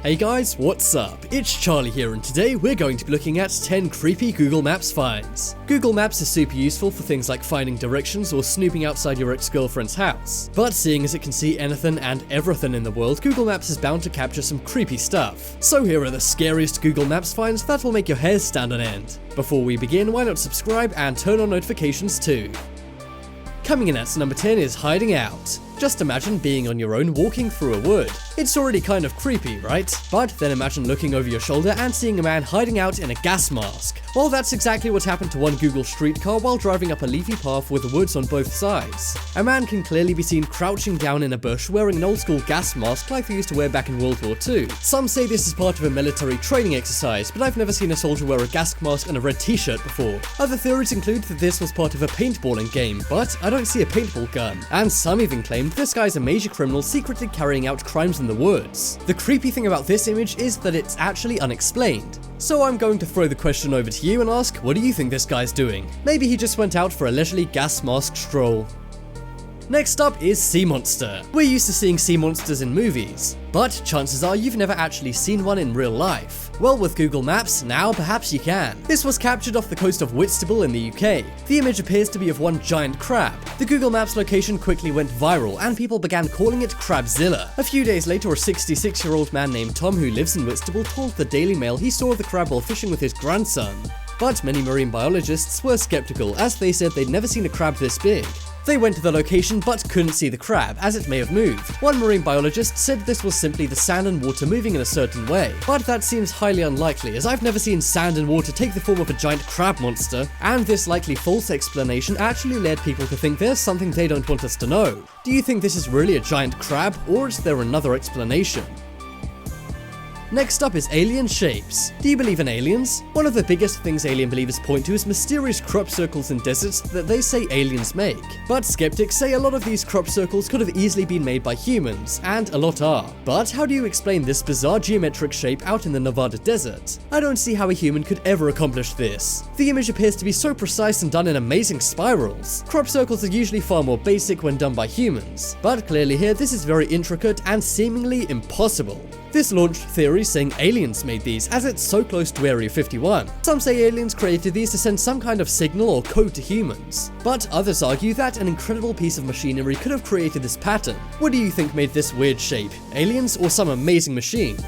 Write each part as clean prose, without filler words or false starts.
Hey guys, what's up? It's Charlie here, and today we're going to be looking at 10 creepy Google Maps finds. Google Maps is super useful for things like finding directions or snooping outside your ex-girlfriend's house. But seeing as it can see anything and everything in the world, Google Maps is bound to capture some creepy stuff. So here are the scariest Google Maps finds that will make your hair stand on end. Before we begin, why not subscribe and turn on notifications too. Coming in at number 10 is hiding out. Just imagine being on your own walking through a wood. It's already kind of creepy, right? But then imagine looking over your shoulder and seeing a man hiding out in a gas mask. Well, that's exactly what happened to one Google streetcar while driving up a leafy path with woods on both sides. A man can clearly be seen crouching down in a bush wearing an old school gas mask like they used to wear back in World War II. Some say this is part of a military training exercise, but I've never seen a soldier wear a gas mask and a red t-shirt before. Other theories include that this was part of a paintballing game, but I don't see a paintball gun. And some even claim this guy's a major criminal secretly carrying out crimes in the woods. The creepy thing about this image is that it's actually unexplained. So I'm going to throw the question over to you and ask, what do you think this guy's doing? Maybe he just went out for a leisurely gas mask stroll. Next up is sea monster. We're used to seeing sea monsters in movies, but chances are you've never actually seen one in real life. Well, with Google Maps, now perhaps you can. This was captured off the coast of Whitstable in the UK. The image appears to be of one giant crab. The Google Maps location quickly went viral and people began calling it Crabzilla. A few days later, a 66-year-old man named Tom who lives in Whitstable told the Daily Mail he saw the crab while fishing with his grandson. But many marine biologists were skeptical, as they said they'd never seen a crab this big. They went to the location but couldn't see the crab, as it may have moved. One marine biologist said this was simply the sand and water moving in a certain way, but that seems highly unlikely, as I've never seen sand and water take the form of a giant crab monster, and this likely false explanation actually led people to think there's something they don't want us to know. Do you think this is really a giant crab, or is there another explanation? Next up is alien shapes. Do you believe in aliens? One of the biggest things alien believers point to is mysterious crop circles in deserts that they say aliens make. But skeptics say a lot of these crop circles could have easily been made by humans, and a lot are. But how do you explain this bizarre geometric shape out in the Nevada desert? I don't see how a human could ever accomplish this. The image appears to be so precise and done in amazing spirals. Crop circles are usually far more basic when done by humans, but clearly here this is very intricate and seemingly impossible. This launched theories saying aliens made these, as it's so close to Area 51. Some say aliens created these to send some kind of signal or code to humans, but others argue that an incredible piece of machinery could have created this pattern. What do you think made this weird shape? Aliens or some amazing machine?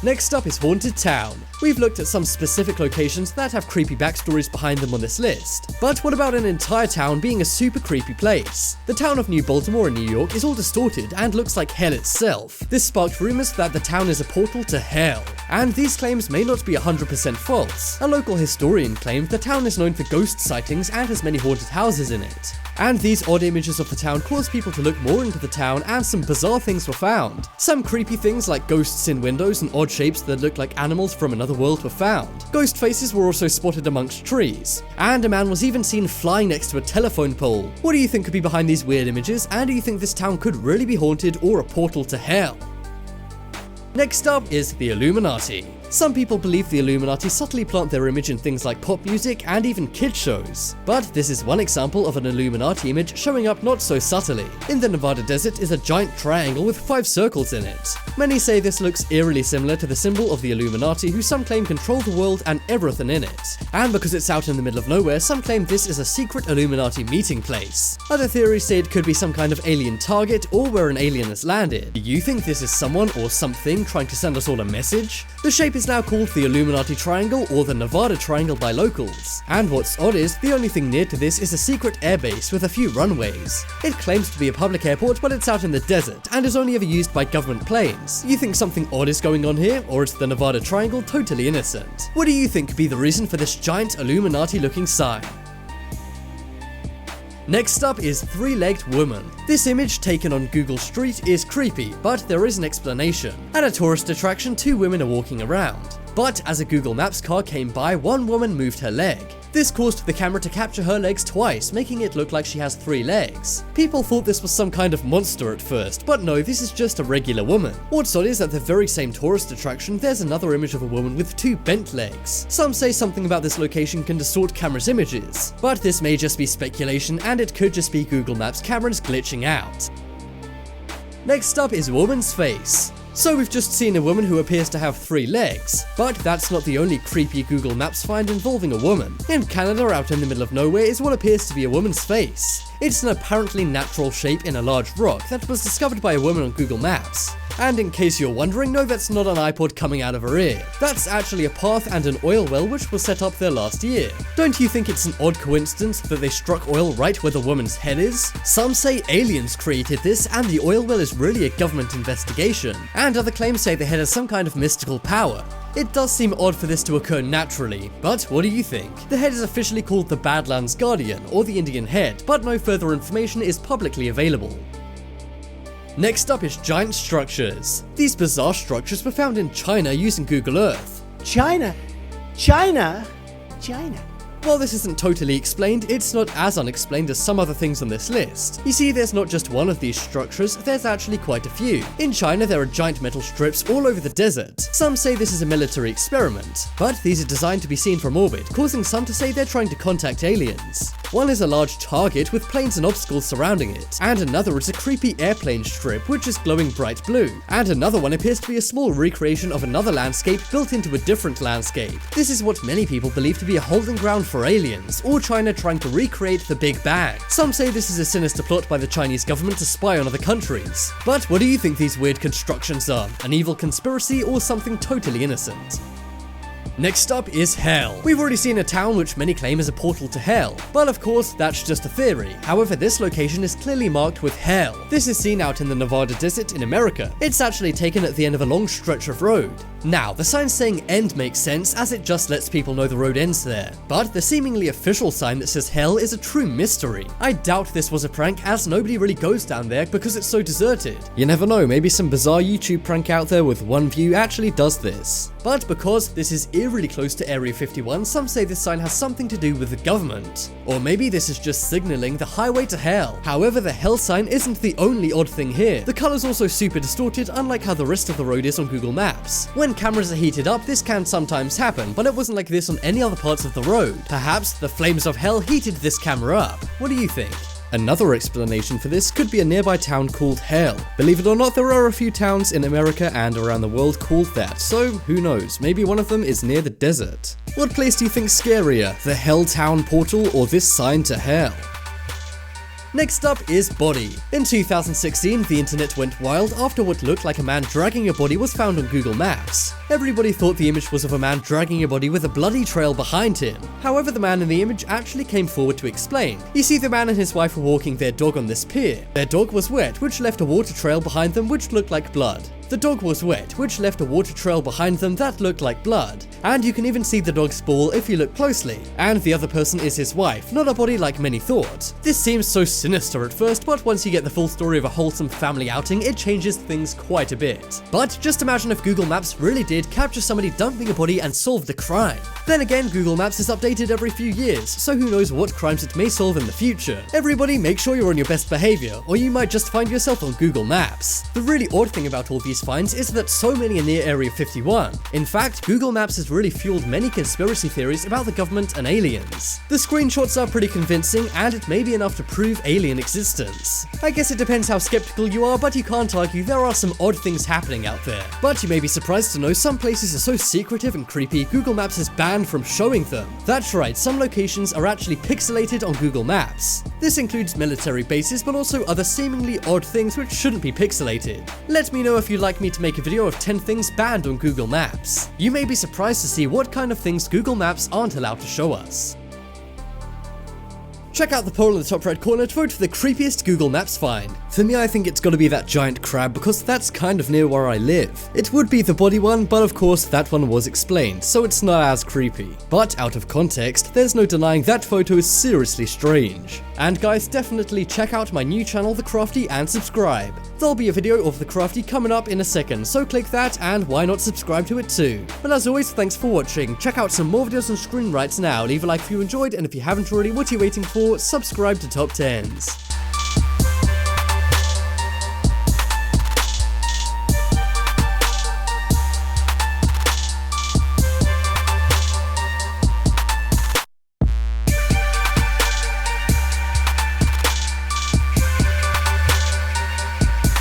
Next up is Haunted Town. We've looked at some specific locations that have creepy backstories behind them on this list, but what about an entire town being a super creepy place? The town of New Baltimore in New York is all distorted and looks like hell itself. This sparked rumors that the town is a portal to hell, and these claims may not be 100% false. A local historian claimed the town is known for ghost sightings and has many haunted houses in it. And these odd images of the town caused people to look more into the town, and some bizarre things were found. Some creepy things like ghosts in windows and odd shapes that looked like animals from another world were found. Ghost faces were also spotted amongst trees, and a man was even seen flying next to a telephone pole. What do you think could be behind these weird images, and do you think this town could really be haunted or a portal to hell? Next up is the Illuminati. Some people believe the Illuminati subtly plant their image in things like pop music and even kid shows. But this is one example of an Illuminati image showing up not so subtly. In the Nevada desert is a giant triangle with 5 circles in it. Many say this looks eerily similar to the symbol of the Illuminati, who some claim control the world and everything in it. And because it's out in the middle of nowhere, some claim this is a secret Illuminati meeting place. Other theories say it could be some kind of alien target or where an alien has landed. Do you think this is someone or something trying to send us all a message? The shape is now called the Illuminati Triangle or the Nevada Triangle by locals. And what's odd is, the only thing near to this is a secret airbase with a few runways. It claims to be a public airport, but it's out in the desert and is only ever used by government planes. You think something odd is going on here, or is the Nevada Triangle totally innocent? What do you think could be the reason for this giant Illuminati looking sign? Next up is Three-Legged Woman. This image taken on Google Street is creepy, but there is an explanation. At a tourist attraction, 2 women are walking around. But as a Google Maps car came by, one woman moved her leg. This caused the camera to capture her legs twice, making it look like she has 3 legs. People thought this was some kind of monster at first, but no, this is just a regular woman. What's odd is at the very same tourist attraction, there's another image of a woman with 2 bent legs. Some say something about this location can distort cameras' images, but this may just be speculation, and it could just be Google Maps cameras glitching out. Next up is woman's face. So we've just seen a woman who appears to have 3 legs, but that's not the only creepy Google Maps find involving a woman. In Canada, out in the middle of nowhere, is what appears to be a woman's face. It's an apparently natural shape in a large rock that was discovered by a woman on Google Maps. And in case you're wondering, no, that's not an iPod coming out of her ear. That's actually a path and an oil well which was set up there last year. Don't you think it's an odd coincidence that they struck oil right where the woman's head is? Some say aliens created this and the oil well is really a government investigation, and other claims say the head has some kind of mystical power. It does seem odd for this to occur naturally, but what do you think? The head is officially called the Badlands Guardian, or the Indian Head, but no further information is publicly available. Next up is giant structures. These bizarre structures were found in China using Google Earth. China. While this isn't totally explained, it's not as unexplained as some other things on this list. You see, there's not just one of these structures, there's actually quite a few. In China, there are giant metal strips all over the desert. Some say this is a military experiment, but these are designed to be seen from orbit, causing some to say they're trying to contact aliens. One is a large target with planes and obstacles surrounding it, and another is a creepy airplane strip which is glowing bright blue, and another one appears to be a small recreation of another landscape built into a different landscape. This is what many people believe to be a holding ground for aliens, or China trying to recreate the Big Bang. Some say this is a sinister plot by the Chinese government to spy on other countries. But what do you think these weird constructions are? An evil conspiracy or something totally innocent? Next up is hell. We've already seen a town which many claim is a portal to hell, but of course that's just a theory. However, this location is clearly marked with hell. This is seen out in the Nevada desert in America. It's actually taken at the end of a long stretch of road. Now, the sign saying end makes sense as it just lets people know the road ends there, but the seemingly official sign that says hell is a true mystery. I doubt this was a prank as nobody really goes down there because it's so deserted. You never know, maybe some bizarre YouTube prank out there with one view actually does this. But because this is eerily close to Area 51, some say this sign has something to do with the government. Or maybe this is just signaling the highway to hell. However, the hell sign isn't the only odd thing here. The color's also super distorted, unlike how the rest of the road is on Google Maps. When cameras are heated up, this can sometimes happen, but it wasn't like this on any other parts of the road. Perhaps the flames of hell heated this camera up. What do you think? Another explanation for this could be a nearby town called Hell. Believe it or not, there are a few towns in America and around the world called that, so who knows, maybe one of them is near the desert. What place do you think's scarier, the Hell Town portal or this sign to hell? Next up is body. In 2016, the internet went wild after what looked like a man dragging a body was found on Google Maps. Everybody thought the image was of a man dragging a body with a bloody trail behind him. However, the man in the image actually came forward to explain. You see, the man and his wife were walking their dog on this pier. Their dog was wet, which left a water trail behind them which looked like blood. The dog was wet, which left a water trail behind them that looked like blood. And you can even see the dog's ball if you look closely. And the other person is his wife, not a body like many thought. This seems so sinister at first, but once you get the full story of a wholesome family outing, it changes things quite a bit. But just imagine if Google Maps really did capture somebody dumping a body and solve the crime. Then again, Google Maps is updated every few years, so who knows what crimes it may solve in the future. Everybody make sure you're on your best behavior, or you might just find yourself on Google Maps. The really odd thing about all these finds is that so many are near Area 51. In fact, Google Maps has really fueled many conspiracy theories about the government and aliens. The screenshots are pretty convincing, and it may be enough to prove alien existence. I guess it depends how skeptical you are, but you can't argue there are some odd things happening out there. But you may be surprised to know some places are so secretive and creepy, Google Maps is banned from showing them. That's right, some locations are actually pixelated on Google Maps. This includes military bases, but also other seemingly odd things which shouldn't be pixelated. Let me know if you'd like me to make a video of 10 things banned on Google Maps. You may be surprised to see what kind of things Google Maps aren't allowed to show us. Check out the poll in the top right corner to vote for the creepiest Google Maps find. For me, I think it's gotta be that giant crab because that's kind of near where I live. It would be the body one, but of course that one was explained, so it's not as creepy. But out of context, there's no denying that photo is seriously strange. And guys, definitely check out my new channel, The Crafty, and subscribe. There'll be a video of The Crafty coming up in a second, so click that and why not subscribe to it too. But as always, thanks for watching. Check out some more videos on screen right now. Leave a like if you enjoyed, and if you haven't already, what are you waiting for? Subscribe to Top 10s.